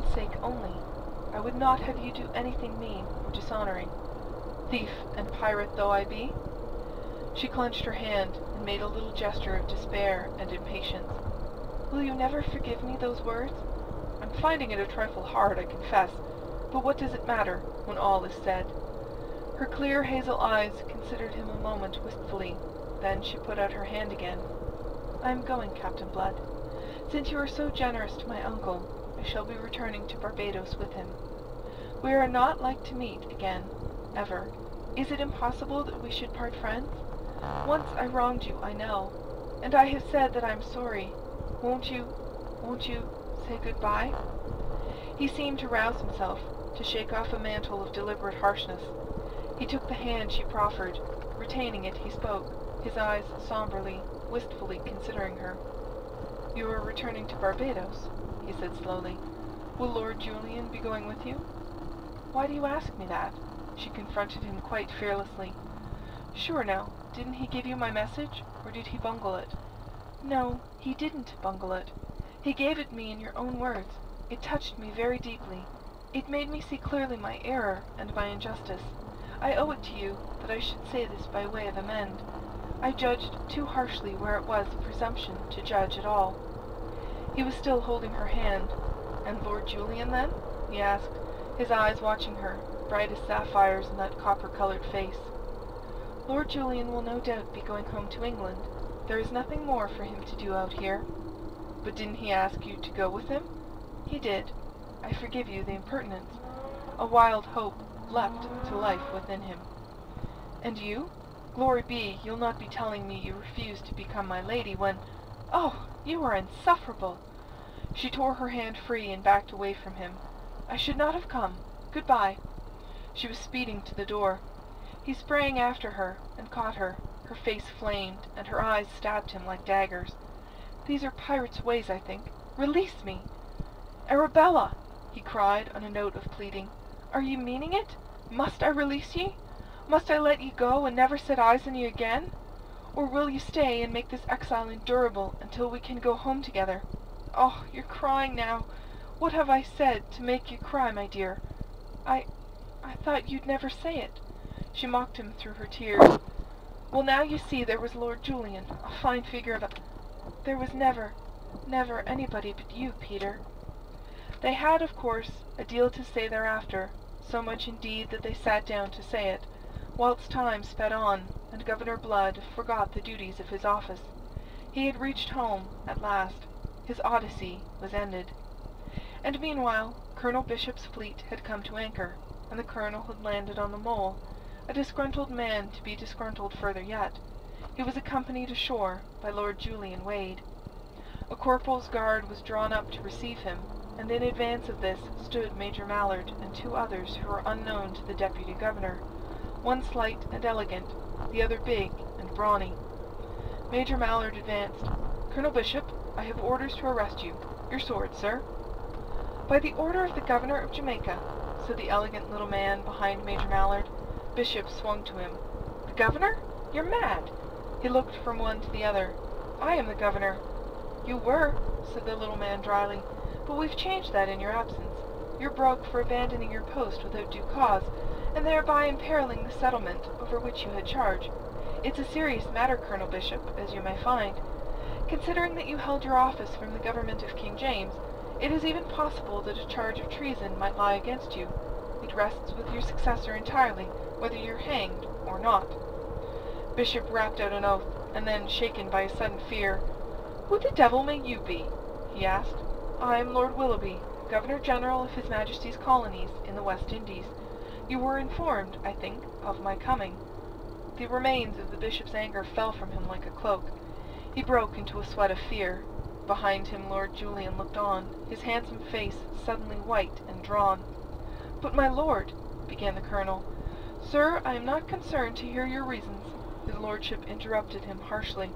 own sake only. I would not have you do anything mean or dishonoring, thief and pirate though I be." She clenched her hand and made a little gesture of despair and impatience. "Will you never forgive me those words? I'm finding it a trifle hard, I confess, but what does it matter when all is said?" Her clear hazel eyes considered him a moment wistfully, then she put out her hand again. "I am going, Captain Blood. Since you are so generous to my uncle, I shall be returning to Barbados with him. We are not like to meet again, ever. Is it impossible that we should part friends? Once I wronged you, I know, and I have said that I am sorry. Won't you say good-bye?" He seemed to rouse himself, to shake off a mantle of deliberate harshness. He took the hand she proffered. Retaining it, he spoke, his eyes somberly, wistfully considering her. "You are returning to Barbados," he said slowly. "Will Lord Julian be going with you?" "Why do you ask me that?" She confronted him quite fearlessly. "Sure now, didn't he give you my message, or did he bungle it?" "No, he didn't bungle it. He gave it me in your own words. It touched me very deeply. It made me see clearly my error and my injustice. I owe it to you that I should say this by way of amend. I judged too harshly where it was presumption to judge at all." He was still holding her hand. "And Lord Julian, then?" he asked, his eyes watching her, bright as sapphires in that copper-colored face. "Lord Julian will no doubt be going home to England. There is nothing more for him to do out here." "But didn't he ask you to go with him?" "He did. I forgive you the impertinence." A wild hope leapt to life within him. "And you? Glory be, you'll not be telling me you refused to become my lady when— Oh, you are insufferable!" She tore her hand free and backed away from him. "I should not have come. Good-bye." She was speeding to the door. He sprang after her and caught her. Her face flamed, and her eyes stabbed him like daggers. "These are pirates' ways, I think. Release me!" "Arabella!" he cried on a note of pleading. "Are ye meaning it? Must I release ye? Must I let ye go and never set eyes on ye again? Or will ye stay and make this exile endurable until we can go home together? Oh, you're crying now. What have I said to make you cry, my dear? I thought you'd never say it." She mocked him through her tears. "Well, now you see there was Lord Julian, a fine figure of a— There was never anybody but you, Peter." They had, of course, a deal to say thereafter, so much indeed that they sat down to say it, whilst time sped on, and Governor Blood forgot the duties of his office. He had reached home at last. His odyssey was ended. And meanwhile Colonel Bishop's fleet had come to anchor, and the colonel had landed on the Mole, a disgruntled man to be disgruntled further yet. He was accompanied ashore by Lord Julian Wade. A corporal's guard was drawn up to receive him, and in advance of this stood Major Mallard and two others who were unknown to the deputy governor, one slight and elegant, the other big and brawny. Major Mallard advanced. "Colonel Bishop, I have orders to arrest you. Your sword, sir." "By the order of the governor of Jamaica," said the elegant little man behind Major Mallard. Bishop swung to him. "The governor? You're mad!" He looked from one to the other. "I am the governor." "You were," said the little man dryly, "but we've changed that in your absence. You're broke for abandoning your post without due cause, and thereby imperiling the settlement over which you had charge. It's a serious matter, Colonel Bishop, as you may find. Considering that you held your office from the government of King James, it is even possible that a charge of treason might lie against you. It rests with your successor entirely, whether you're hanged or not." Bishop rapped out an oath, and then, shaken by a sudden fear, "Who the devil may you be?" he asked. "I am Lord Willoughby, Governor-General of His Majesty's colonies in the West Indies. You were informed, I think, of my coming." The remains of the bishop's anger fell from him like a cloak. He broke into a sweat of fear. Behind him Lord Julian looked on, his handsome face suddenly white and drawn. "But, my lord—" began the colonel. "Sir, I am not concerned to hear your reasons," his lordship interrupted him harshly.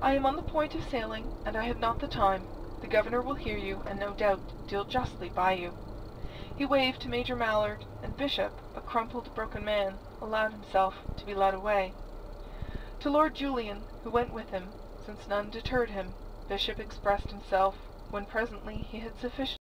"I am on the point of sailing, and I have not the time. The governor will hear you, and no doubt deal justly by you." He waved to Major Mallard, and Bishop, a crumpled, broken man, allowed himself to be led away. To Lord Julian, who went with him, since none deterred him, Bishop expressed himself, when presently he had sufficiently